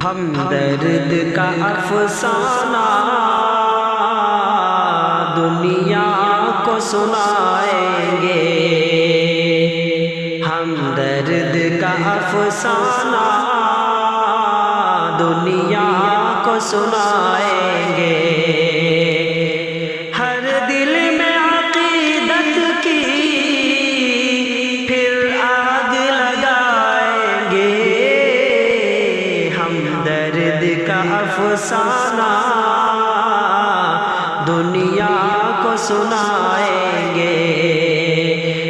ہمدرد کا افسانہ دنیا کو سنائیں گے، ہمدرد کا افسانہ دنیا کو سنائیں گے۔ ہر دل میں عقیدت کی پھر آگ لگائیں گے، ہمدرد کا افسانہ دنیا کو سنائیں گے،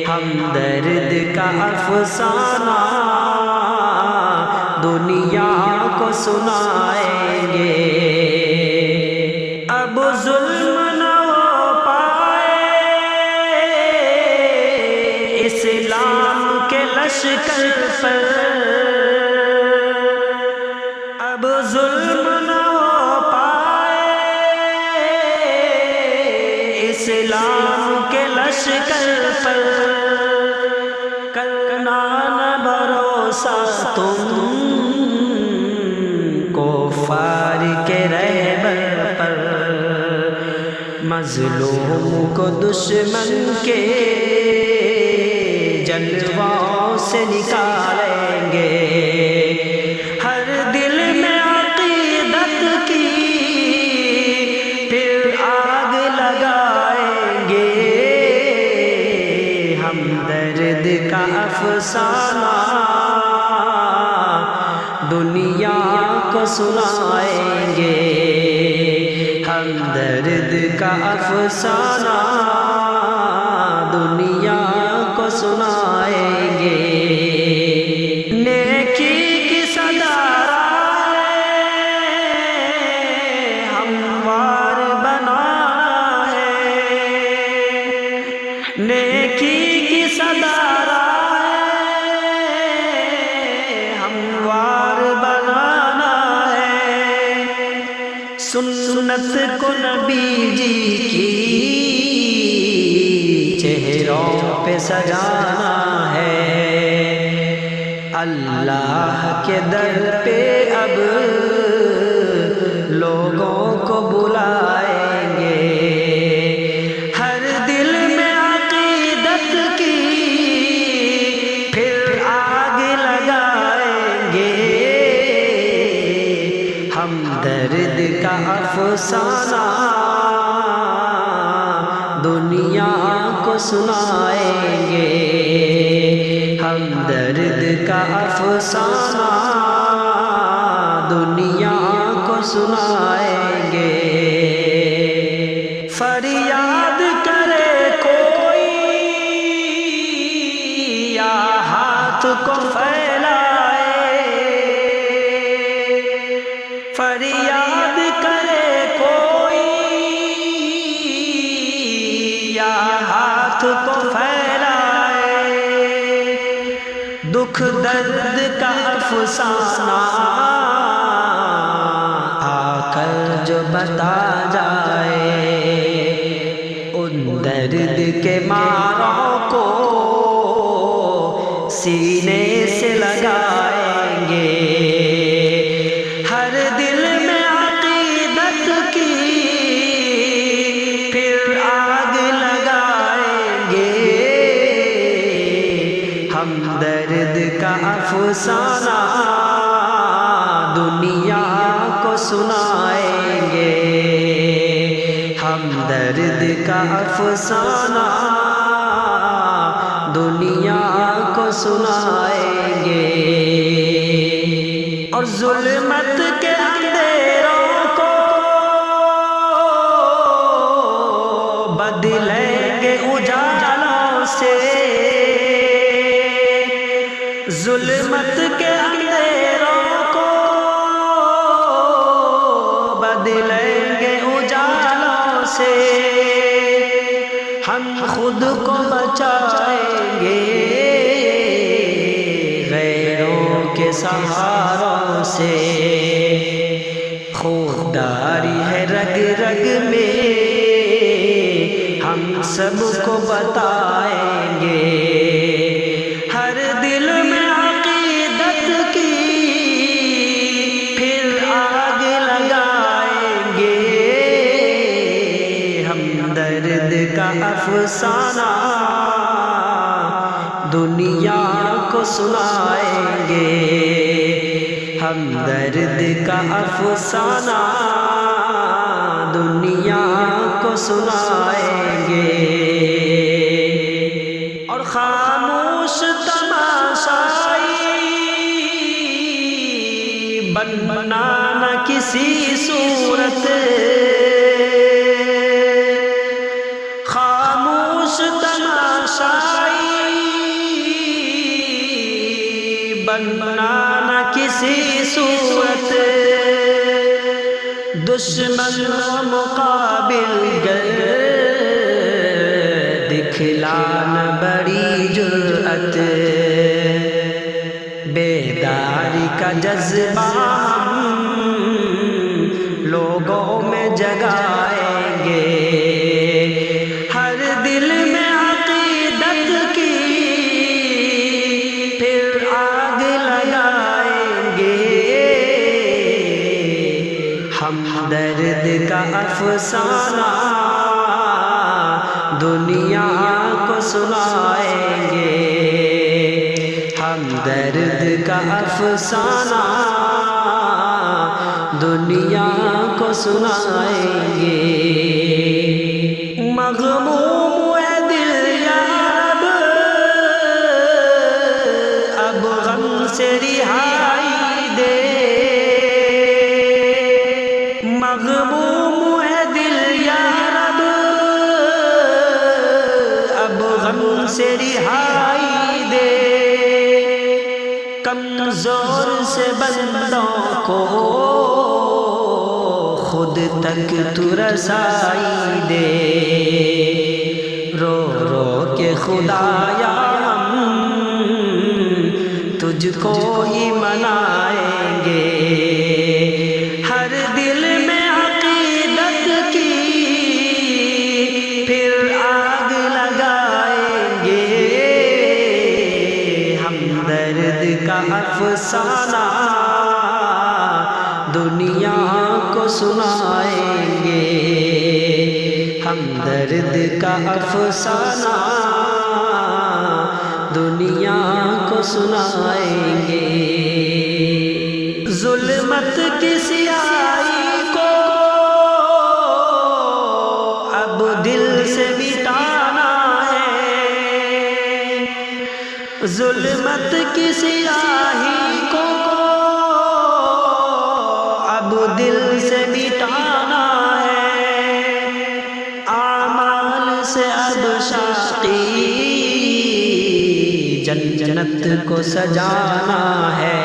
ہمدرد کا افسانہ دنیا کو سنائیں گے۔ اب ظلم نہ ہو پائے اسلام کے لشکر پر، اب ظلم نہ ہو پائے اسلام کے لشکر پر، کرنا نہ بھروسہ تم کفار کے رہبر پر، مظلوم کو دشمن کے جلووں سے نکالیں گے۔ ہر دل میں عقیدت کی پھر آگ لگائیں گے، ہمدرد کا افسانہ دنیا کو سنائیں گے، ہمدرد کا افسانہ دنیا کو سنائیں گے۔ نیکی کی صدا ہموار بنانا ہے، نیکی کی صدا ہموار بنانا ہے، سنت کو نبی جی کی چہروں پہ سجانا ہے، اللہ کے در پہ اب لوگوں کو بلائیں گے۔ ہر دل میں عقیدت کی پھر آگ لگائیں گے، ہمدرد کا افسانہ دنیا کو سنائیں گے، ہمدرد کا افسانہ دنیا کو سنائیں گے۔ فریاد کرے کوئی یا ہاتھ کو پھیلائے، فریاد کرے کوئی یا ہاتھ کو پھیلائے، دکھ درد کا افسانہ آ کر جو بتا جائے، ان درد کے ماروں کو سینے سے لگائیں گے۔ ہر دل میں عقیدت کی پھر آگ لگائیں گے، ہمدرد کا افسانہ دنیا کو سنائیں گے، ہمدرد کا افسانہ دنیا کو سنائیں گے۔ اور ظلمت کے اندھیروں کو بدلیں گے اجالوں سے، ظلمت کے اندھیروں کو بدلیں گے اجالوں سے، ہم خود کو بچائیں گے غیروں کے سہاروں سے، خودداری ہے رگ رگ میں ہم سب کو بتائیں گے، ہر دل میں عقیدت کی پھر کا افسانہ دنیا کو سنائیں گے، ہمدرد کا افسانہ دنیا کو سنائیں گے۔ اور خاموش تماشائی بننا نہ کسی صورت، خاموش تماشائی بننا نہ کسی صورت، دشمن مقابل گر دکھلانا بڑی جرأت، بیداری کا جذبہ ہم لوگوں میں جگائیں گے، ہر دل میں عقیدت کی پھر آگ لگائیں گے، ہمدرد کا افسانہ دنیا کو سنائیں گے، ہمدرد کا افسانہ دنیا کو سنائیں گے۔ مغموم ہے دل یا رب اب غم سے رہائی دے، مغموم ہے دل یا رب اب غم سے رہائی دے، کمزور سے بندوں کو خود تک تو رسائی دے، رو رو کے خدایا ہم تجھ کو ہی منائیں گے، ہر دل میں عقیدت کی پھر آگ لگائیں گے، ہمدرد کا افسانہ دنیا کو سنائیں گے، ہمدرد کا افسانہ دنیا کو سنائیں گے۔ ظلمت کی سیاہی کو اب دل سے مٹانا ہے، ظلمت کی سیاہی کو اب دل سے مٹانا ہے، اعمال سے اب شاقی جنت کو سجانا ہے،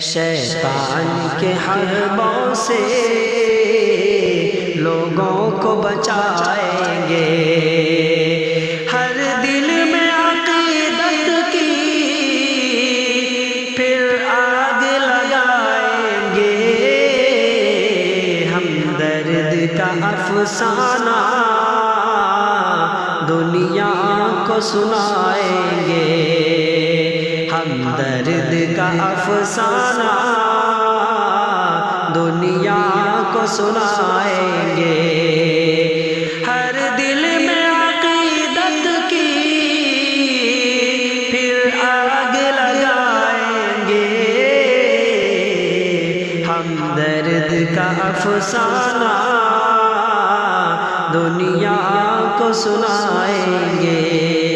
شیطان کے حربوں سے لوگوں کو بچائیں گے، ہر دل میں عقیدت کی پھر آگ لگائیں گے، ہمدرد کا افسانہ دنیا کو سنائیں گے، ہمدرد کا افسانہ دنیا کو سنائیں گے، ہر دل میں عقیدت کی پھر آگ لگائیں گے، ہمدرد کا افسانہ دنیا کو سنائیں گے۔